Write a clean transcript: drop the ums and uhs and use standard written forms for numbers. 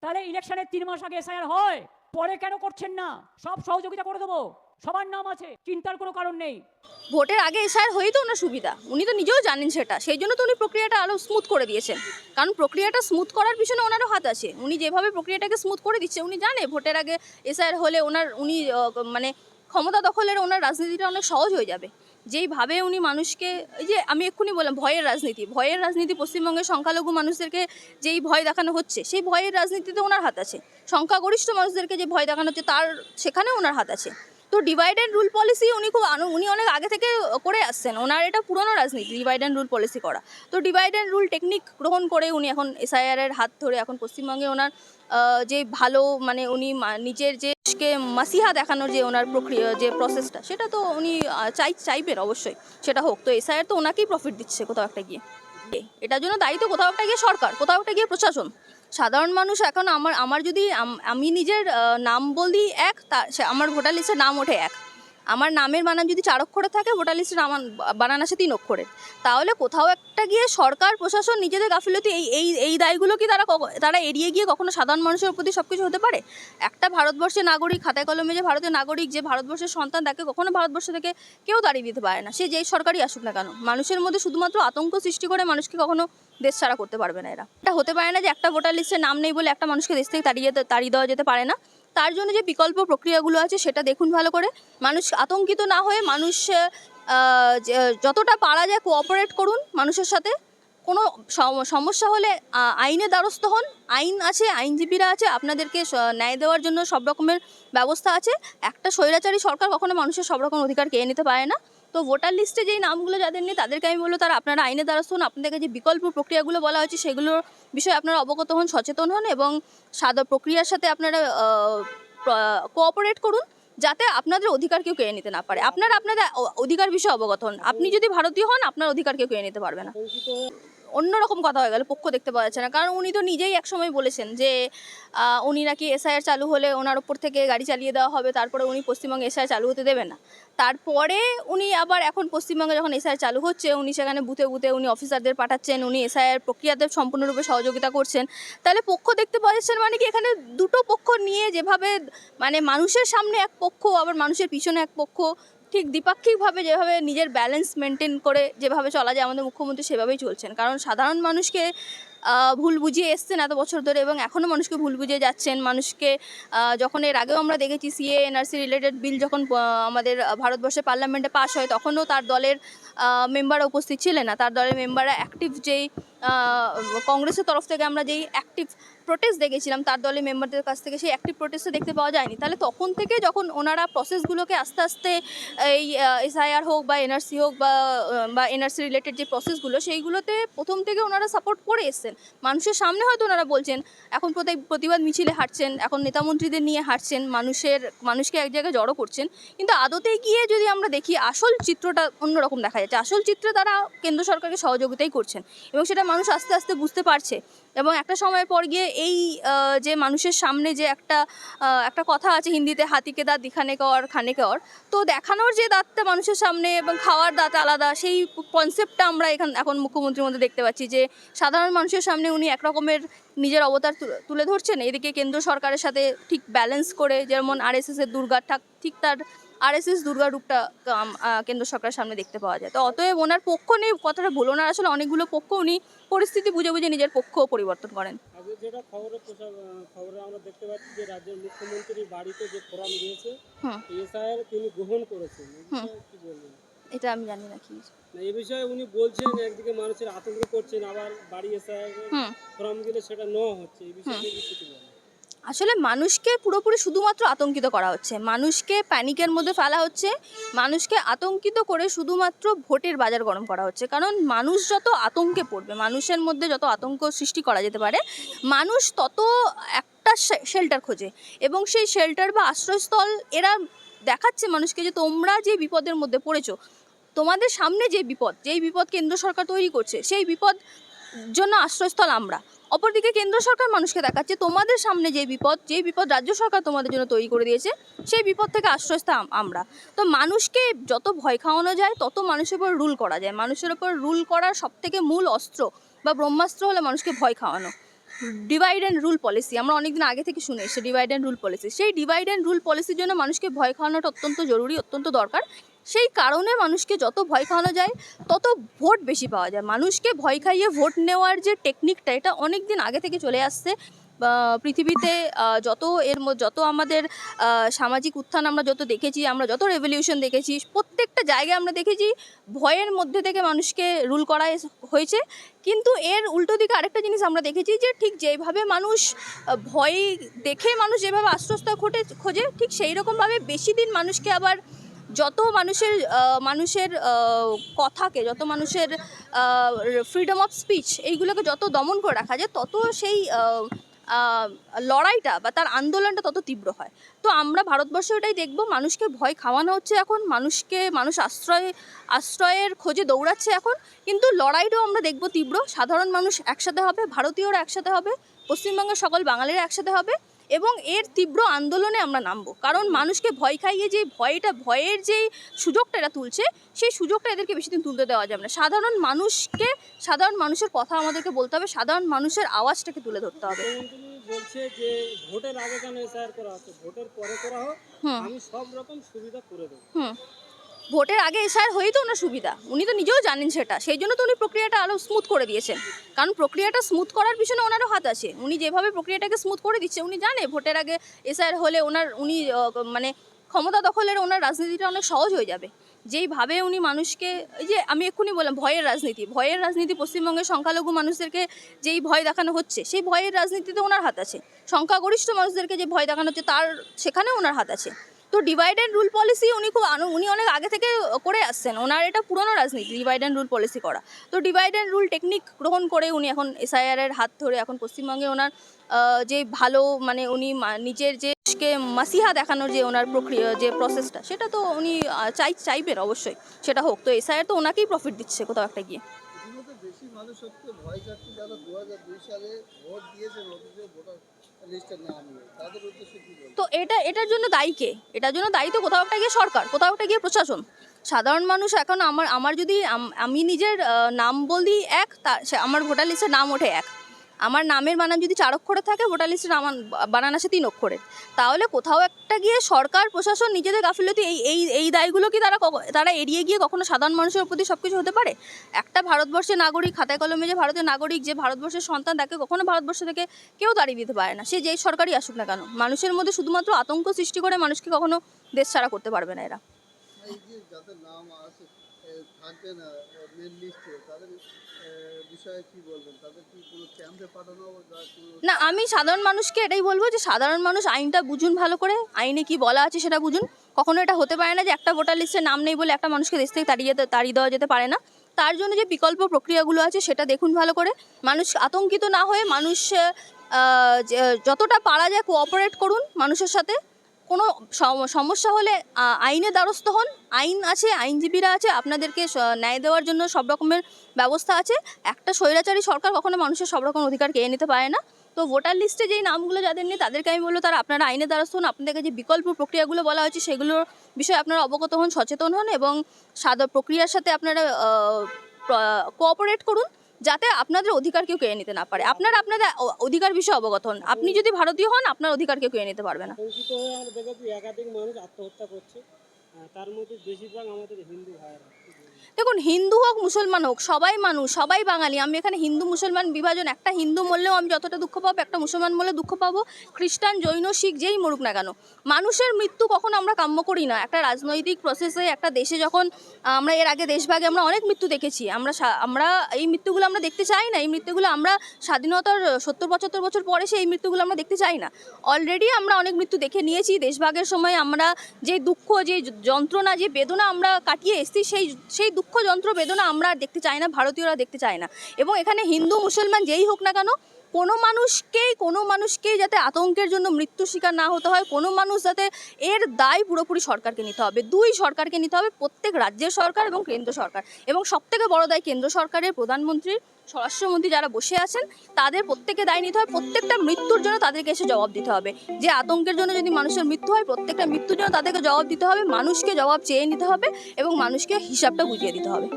তাহলে ইলেকশনের 3 মাস আগে এসআইআর হয়, পরে কেন করছেন না? সব সহযোগিতা করে দেবো, সবার নাম আছে, চিন্তার কোনো কারণ নেই। ভোটের আগে এসআইআর হয়েই তো ওনার সুবিধা, উনি তো নিজেও জানেন সেটা, সেই জন্য তো উনি প্রক্রিয়াটা আরও স্মুথ করে দিয়েছেন। কারণ প্রক্রিয়াটা স্মুথ করার পিছনে ওনারও হাত আছে। উনি যেভাবে প্রক্রিয়াটাকে স্মুথ করে দিচ্ছে, উনি জানে ভোটের আগে এসআইআর হলে উনি মানে ক্ষমতা দখলের ওনার রাজনীতিটা অনেক সহজ হয়ে যাবে। যেইভাবে উনি মানুষকে, এই যে আমি এক্ষুনি বললাম ভয়ের রাজনীতি পশ্চিমবঙ্গের সংখ্যালঘু মানুষদেরকে যেই ভয় দেখানো হচ্ছে, সেই ভয়ের রাজনীতিতে ওনার হাত আছে। সংখ্যাগরিষ্ঠ মানুষদেরকে যে ভয় দেখানো হচ্ছে, সেখানে ওনার হাত আছে। তো ডিভাইড অ্যান্ড রুল পলিসি উনি অনেক আগে থেকে করে আসছেন। ওনার এটা পুরনো রাজনীতি, ডিভাইড অ্যান্ড রুল পলিসি করা। তো ডিভাইড অ্যান্ড রুল টেকনিক গ্রহণ করে উনি এখন এসআইআরের হাত ধরে এখন পশ্চিমবঙ্গে ওনার যে ভালো, মানে উনি নিজের যে মাসিহা দেখানোর যে ওনার প্রক্রিয়া, যে প্রসেসটা, সেটা তো উনি চাইবেন অবশ্যই সেটা হোক। তো এসআইআর তো ওনাকেই প্রফিট দিচ্ছে কোথাও একটা গিয়ে। এটার জন্য দায়ী তো কোথাও একটা গিয়ে সরকার, কোথাও একটা গিয়ে প্রশাসন। সাধারণ মানুষ এখন আমার যদি আমি নিজের নাম বলি এক, আমার ভোটার লিস্টের নাম ওঠে এক। আমার নামের বানান যদি 4 অক্ষরে থাকে, ভোটার লিস্টের বানান আসে 3 অক্ষরের। তাহলে কোথাও একটা গিয়ে সরকার প্রশাসন নিজেদের গাফিলতি, এই দায়গুলো কি তারা এড়িয়ে গিয়ে কখনো সাধারণ মানুষের প্রতি সব কিছু হতে পারে? একটা ভারতবর্ষের নাগরিক, খাতায় কলমে যে ভারতের নাগরিক, যে ভারতবর্ষের সন্তান, তাকে কখনো ভারতবর্ষ থেকে কেউ তাড়িয়ে দিতে পারে না, সে যেই সরকারই আসুক না কেন। মানুষের মধ্যে শুধুমাত্র আতঙ্ক সৃষ্টি করে মানুষকে কখনো দেশ ছাড়া করতে পারবে না এরা। এটা হতে পারে না যে একটা ভোটার লিস্টের নাম নেই বলে একটা মানুষকে দেশ থেকে তাড়িয়ে দেওয়া যেতে পারে না। তার জন্য যে বিকল্প প্রক্রিয়াগুলো আছে সেটা দেখুন ভালো করে। মানুষ আতঙ্কিত না হয়ে মানুষ যতটা পারা যায় কোঅপারেট করুন মানুষের সাথে। কোনো সমস্যা হলে আইনের দ্বারস্থ হন। আইন আছে, আইনজীবীরা আছে, আপনাদেরকে ন্যায় দেওয়ার জন্য সব রকমের ব্যবস্থা আছে। একটা স্বৈরাচারী সরকার কখনো মানুষের সব রকম অধিকার কেড়ে নিতে পারে না। তো ভোটার লিস্টে যেই নামগুলো যাদের নেই, তাদেরকে আমি বলবো আপনারা আইনের দ্বারস্থ হন। আপনাদেরকে যে বিকল্প প্রক্রিয়াগুলো বলা হয়েছে সেগুলোর বিষয়ে আপনারা অবগত হন, সচেতন হন এবং প্রক্রিয়ার সাথে আপনারা কোঅপারেট করুন, যাতে আপনাদের অধিকার কেউ কেড়ে নিতে না পারে। আপনারা আপনাদের অধিকার বিষয়ে অবগত হন। আপনি যদি ভারতীয় হন, আপনার অধিকার কেউ কেড়ে নিতে পারবে না। অন্যরকম কথা হয়ে গেল, পক্ষ দেখতে পাওয়া যাচ্ছে না। কারণ উনি তো নিজেই একসময় বলেছেন যে উনি নাকি এসআইআর চালু হলে ওনার ওপর থেকে গাড়ি চালিয়ে দেওয়া হবে, তারপরে উনি পশ্চিমবঙ্গে এসআইআর চালু হতে দেবেন না। তারপরে উনি আবার এখন পশ্চিমবঙ্গে যখন এসআইআর চালু হচ্ছে, উনি সেখানে বুথে বুথে উনি অফিসারদের পাঠাচ্ছেন, উনি এসআইআর প্রক্রিয়াতে সম্পূর্ণরূপে সহযোগিতা করছেন। তাহলে পক্ষ দেখতে পাওয়া যাচ্ছে, মানে কি এখানে দুটো পক্ষ নিয়ে যেভাবে, মানে মানুষের সামনে এক পক্ষ আবার মানুষের পিছনে এক পক্ষ, ঠিক দ্বিপাক্ষিকভাবে যেভাবে নিজের ব্যালেন্স মেনটেন করে যেভাবে চলা যায় আমাদের মুখ্যমন্ত্রী সেভাবেই চলছেন। কারণ সাধারণ মানুষকে ভুল বুঝিয়ে এসছেন এত বছর ধরে এবং এখনও মানুষকে ভুল বুঝিয়ে যাচ্ছেন। মানুষকে যখন এর আগেও আমরা দেখেছি সিএ এনআরসি রিলেটেড বিল যখন আমাদের ভারতবর্ষের পার্লামেন্টে পাস হয়, তখনও তার দলের মেম্বাররা উপস্থিত ছিলেন না। তার দলের মেম্বাররা অ্যাক্টিভ, যেই কংগ্রেসের তরফ থেকে আমরা যেই অ্যাক্টিভ প্রোটেস্ট দেখেছিলাম, তার দলের মেম্বারদের কাছ থেকে সেই অ্যাক্টিভ প্রোটেস্টটা দেখতে পাওয়া যায়নি। তাহলে তখন থেকে যখন ওনারা প্রসেসগুলোকে আস্তে আস্তে, এই এসআইআর হোক বা এনআরসি হোক বা এনআরসি রিলেটেড যে প্রসেসগুলো, সেইগুলোতে প্রথম থেকে ওনারা সাপোর্ট করে এসছেন। মানুষের সামনে হয়তো ওনারা বলছেন, এখন প্রতিবাদ মিছিলে হাঁটছেন, এখন নেতামন্ত্রীদের নিয়ে হাঁটছেন, মানুষকে এক জায়গায় জড়ো করছেন। কিন্তু আদতে গিয়ে যদি আমরা দেখি, আসল চিত্রটা অন্যরকম দেখা যাচ্ছে। আসল চিত্রে তারা কেন্দ্র সরকারকে সহযোগিতাই করছেন এবং সেটা মানুষ আস্তে আস্তে বুঝতে পারছে। এবং একটা সময় পর গিয়ে এই যে মানুষের সামনে যে একটা কথা আছে হিন্দিতে, হাতিকে দাঁত দিখানে কা আর খানে কা, তো দেখানোর যে দাঁতটা মানুষের সামনে এবং খাওয়ার দাঁত আলাদা, সেই কনসেপ্টটা আমরা এখন মুখ্যমন্ত্রীর মধ্যে দেখতে পাচ্ছি যে সাধারণ মানুষের সামনে উনি একরকমের নিজের অবতার তুলে ধরছেন। এদিকে কেন্দ্র সরকারের সাথে ঠিক ব্যালেন্স করে, যেমন আরএসএসের দুর্গা, ঠিক তার আরএসএস দুর্গা রূপটা কেন্দ্র সরকারের সামনে দেখতে পাওয়া যায়। তো অতএব ওনার পক্ষ নেই কথাটা ভুল, ওনার আসলে অনেকগুলো পক্ষ, উনি পরিস্থিতি বুঝে বুঝে নিজের পক্ষ পরিবর্তন করেন। আগে যেটা খবরে আমরা দেখতে পাচ্ছি যে রাজ্যের মুখ্যমন্ত্রীর বাড়িতে যে ফোরাম দিয়েছে, এসআইআর তিনি গ্রহণ করেছেন, কি বলবেন? এটা আমি জানি না কি না, এই বিষয়ে উনি বলছেন একদিকে মানুষের আতঙ্ক করছেন, আবার বাড়ি এসআইআর ফোরাম দিলে সেটা নেওয়া হচ্ছে, এই বিষয়ে কিছু বলেন। আসলে মানুষকে পুরোপুরি শুধুমাত্র আতঙ্কিত করা হচ্ছে, মানুষকে প্যানিকের মধ্যে ফেলা হচ্ছে, মানুষকে আতঙ্কিত করে শুধুমাত্র ভোটের বাজার গরম করা হচ্ছে। কারণ মানুষ যত আতঙ্কে পড়বে, মানুষের মধ্যে যত আতঙ্ক সৃষ্টি করা যেতে পারে, মানুষ তত একটা শেল্টার খোঁজে এবং সেই শেল্টার বা আশ্রয়স্থল এরা দেখাচ্ছে মানুষকে যে তোমরা যে বিপদের মধ্যে পড়েছো, তোমাদের সামনে যেই বিপদ কেন্দ্র সরকার তৈরি করছে, সেই বিপদ জন্য আশ্রয়স্থল আমরা। অপরদিকে কেন্দ্র সরকার মানুষকে দেখাচ্ছে তোমাদের সামনে যেই বিপদ রাজ্য সরকার তোমাদের জন্য তৈরি করে দিয়েছে, সেই বিপদ থেকে আশ্রয়স্থল আমরা। তো মানুষকে যত ভয় খাওয়ানো যায়, তত মানুষের উপর রুল করা যায়। মানুষের উপর রুল করার সবথেকে মূল অস্ত্র বা ব্রহ্মাস্ত্র হলো মানুষকে ভয় খাওয়ানো। ডিভাইড অ্যান্ড রুল পলিসি আমরা অনেকদিন আগে থেকে শুনে এসেছি, ডিভাইড অ্যান্ড রুল পলিসি। সেই ডিভাইড অ্যান্ড রুল পলিসির জন্য মানুষকে ভয় খাওয়ানোটা অত্যন্ত জরুরি, অত্যন্ত দরকার। সেই কারণে মানুষকে যত ভয় খাওয়ানো যায় তত ভোট বেশি পাওয়া যায়। মানুষকে ভয় খাইয়ে ভোট নেওয়ার যে টেকনিকটা, এটা অনেক দিন আগে থেকে চলে আসছে। পৃথিবীতে যত আমাদের সামাজিক উত্থান আমরা যত দেখেছি, আমরা যত রেভলিউশন দেখেছি, প্রত্যেকটা জায়গায় আমরা দেখেছি ভয়ের মধ্যে থেকে মানুষকে রুল করা হয়েছে। কিন্তু এর উল্টো দিকে আরেকটা জিনিস আমরা দেখেছি যে ঠিক যেভাবে মানুষ ভয় দেখে মানুষ যেভাবে আশ্রয়স্থল খোঁজে, ঠিক সেই রকমভাবে বেশি দিন মানুষকে আবার যত মানুষের কথাকে, যত মানুষের ফ্রিডম অফ স্পিচ এইগুলোকে যত দমন করে রাখা যায়, তত সেই লড়াইটা বা তার আন্দোলনটা তত তীব্র হয়। তো আমরা ভারতবর্ষে ওটাই দেখব, মানুষকে ভয় খাওয়ানো হচ্ছে এখন, মানুষ আশ্রয়ের খোঁজে দৌড়াচ্ছে এখন, কিন্তু লড়াইটাও আমরা দেখব তীব্র। সাধারণ মানুষ একসাথে হবে, ভারতীয়রা একসাথে হবে, পশ্চিমবঙ্গের সকল বাঙালিরা একসাথে হবে এবং এর তীব্র আন্দোলনে আমরা নামবো। কারণ মানুষকে ভয় খাইয়ে যে ভয়ের যেই সুযোগটা এরা তুলছে, সেই সুযোগটা এদেরকে বেশি দিন তুলতে দেওয়া যাবে না। সাধারণ মানুষের কথা আমাদেরকে বলতে হবে, সাধারণ মানুষের আওয়াজটাকে তুলে ধরতে হবে। মুখ্যমন্ত্রী বলছে যে ভোটের আগে কেন এসআইআর করা হচ্ছে, ভোটের পরে করা হোক, আমি সব রকম সুবিধা করে দেবো। ভোটের আগে এসআইআর হয়েই তো ওনার সুবিধা, উনি তো নিজেও জানেন সেটা, সেই জন্য তো উনি প্রক্রিয়াটা আরও স্মুথ করে দিয়েছেন। কারণ প্রক্রিয়াটা স্মুথ করার পিছনে ওনারও হাত আছে। উনি যেভাবে প্রক্রিয়াটাকে স্মুথ করে দিচ্ছে, উনি জানে ভোটের আগে এসআইআর হলে উনি মানে ক্ষমতা দখলের ওনার রাজনীতিটা অনেক সহজ হয়ে যাবে। যেইভাবে উনি মানুষকে, এই যে আমি এক্ষুনি বললাম ভয়ের রাজনীতি পশ্চিমবঙ্গের সংখ্যালঘু মানুষদেরকে যেই ভয় দেখানো হচ্ছে, সেই ভয়ের রাজনীতিতে ওনার হাত আছে। সংখ্যাগরিষ্ঠ মানুষদেরকে যে ভয় দেখানো হচ্ছে, সেখানে ওনার হাত আছে। তো ডিভাইড অ্যান্ড রুল পলিসি উনি অনেক আগে থেকে করে আসছেন, ওনার এটা পুরনো রাজনীতি ডিভাইড অ্যান্ড রুল পলিসি করা। তো ডিভাইড অ্যান্ড রুল টেকনিক গ্রহণ করে উনি এখন এসআইআরের হাত ধরে এখন পশ্চিমবঙ্গে ওনার যে ভালো, মানে উনি নিজের যে মাসিহা দেখানোর যে ওনার প্রক্রিয়া, যে প্রসেসটা, সেটা তো উনি চাইবেন অবশ্যই সেটা হোক। তো এসআইআর তো ওনাকেই প্রফিট দিচ্ছে কোথাও একটা গিয়ে। বেশি মানুষ হচ্ছে ভয় যাচ্ছে যারা 2002 সালে ভোট দিয়েছেন, অথচ ভোটার লিস্টে নাম নেই, তাদের উদ্দেশ্যে কি বলবেন? তো এটার জন্য দায়ী কে? এটার জন্য দায়ী তো কোথাও একটা গিয়ে সরকার, কোথাও একটা গিয়ে প্রশাসন। সাধারণ মানুষ এখন আমার যদি আমি নিজের নাম বলি এক, আমার ভোটার লিস্টের নাম ওঠে এক, আমার নামের বানান যদি 4 অক্ষরে থাকে, ভোটার লিস্টের বানান আসে 3 অক্ষরে, তাহলে কোথাও একটা গিয়ে সরকার প্রশাসন নিজেদের গাফিলতি এই দায়গুলো কি তারা এড়িয়ে গিয়ে কখনো সাধারণ মানুষের প্রতি সব কিছু হতে পারে? একটা ভারতবর্ষের নাগরিক, খাতায় কলমে যে ভারতের নাগরিক, যে ভারতবর্ষের সন্তান, তাকে কখনো ভারতবর্ষ থেকে কেউ তাড়িয়ে দিতে পারে না, সে যেই সরকারই আসুক না কেন। মানুষের মধ্যে শুধুমাত্র আতঙ্ক সৃষ্টি করে মানুষকে কখনো দেশ ছাড়া করতে পারবে না এরা। এই যে যাদের নাম আছে থাকবে না মেন লিস্টে, তাদের বিষয়ে কি বলবেন? তাদের কি কোনো ক্যাম্পে পাঠানো হবে? না, আমি সাধারণ মানুষকে এটাই বলবো যে সাধারণ মানুষ আইনটা বুঝুন ভালো করে, আইনে কি বলা আছে সেটা বুঝুন। কখনো এটা হতে পারে না যে একটা ভোটার লিস্টে নাম নেই বলে একটা মানুষকে দেশ থেকে তাড়িয়ে দেওয়া যেতে পারে না। তার জন্য যে বিকল্প প্রক্রিয়াগুলো আছে সেটা দেখুন ভালো করে। মানুষ আতঙ্কিত না হয়ে মানুষ যতটা পারা যায় কোঅপারেট করুন মানুষের সাথে। কোনো সমস্যা হলে আইনের দ্বারস্থ হন, আইন আছে, আইনজীবীরা আছে, আপনাদেরকে ন্যায় দেওয়ার জন্য সব রকমের ব্যবস্থা আছে। একটা স্বৈরাচারী সরকার কখনো মানুষের সব রকম অধিকার কেড়ে নিতে পারে না। তো ভোটার লিস্টে যেই নামগুলো যাদের নেই, তাদেরকে আমি বলবো আপনারা আইনের দ্বারস্থ হন, আপনাদেরকে যে বিকল্প প্রক্রিয়াগুলো বলা হয়েছে সেগুলোর বিষয়ে আপনারা অবগত হন, সচেতন হন এবং প্রক্রিয়ার সাথে আপনারা কোঅপারেট করুন, যাতে আপনাদের অধিকার কেউ কেড়ে নিতে না পারে। আপনাদের অধিকার বিষয়ে অবগত হন। আপনি যদি ভারতীয় হন, আপনার অধিকার কেউ কেড়ে নিতে পারবে না। আতঙ্কিত হয়ে আমরা দেখেছি একাধিক মানুষ আত্মহত্যা করছে, তার মধ্যে বেশিরভাগ আমাদের হিন্দু ভাইয়েরা। দেখুন, হিন্দু হোক মুসলমান হোক, সবাই মানুষ, সবাই বাঙালি। আমি এখানে হিন্দু মুসলমান বিভাজন, একটা হিন্দু মরলেও আমি যতটা দুঃখ পাবো, একটা মুসলমান মরলে দুঃখ পাবো, খ্রিস্টান, জৈন, শিখ যেই মরুক না কেন। মানুষের মৃত্যু কখনো আমরা কাম্য করি না। একটা রাজনৈতিক প্রসেসে একটা দেশে যখন আমরা এর আগে দেশভাগে আমরা অনেক মৃত্যু দেখেছি, আমরা এই মৃত্যুগুলো আমরা দেখতে চাই না। এই মৃত্যুগুলো আমরা স্বাধীনতার 70-75 বছর পরে এই মৃত্যুগুলো আমরা দেখতে চাই না। অলরেডি আমরা অনেক মৃত্যু দেখে নিয়েছি। দেশভাগের সময় আমরা যে দুঃখ, যে যন্ত্রণা, যে বেদনা আমরা কাটিয়ে এসেছি, সেই দুঃখ, যন্ত্র, বেদনা আমরা আর দেখতে চাই না, ভারতীয়রা দেখতে চায় না। এবং এখানে হিন্দু মুসলমান যেই হোক না কেন, কোনো মানুষকেই যাতে আতঙ্কের জন্য মৃত্যু শিকার না হতে হয়, কোনো মানুষ যাতে, এর দায় পুরোপুরি সরকারকে নিতে হবে। দুই সরকারকে নিতে হবে, প্রত্যেক রাজ্যের সরকার এবং কেন্দ্র সরকার। এবং সবথেকে বড় দায় কেন্দ্র সরকারের, প্রধানমন্ত্রী, স্বরাষ্ট্রমন্ত্রী যারা বসে আছেন, তাদের প্রত্যেকে দায় নিতে হবে। প্রত্যেকটা মৃত্যুর জন্য তাদেরকে এসে জবাব দিতে হবে। যে আতঙ্কের জন্য যদি মানুষের মৃত্যু হয়, প্রত্যেকটা মৃত্যুর জন্য তাদেরকে জবাব দিতে হবে, মানুষকে জবাব চেয়ে নিতে হবে এবং মানুষকে হিসাবটা বুঝিয়ে দিতে হবে।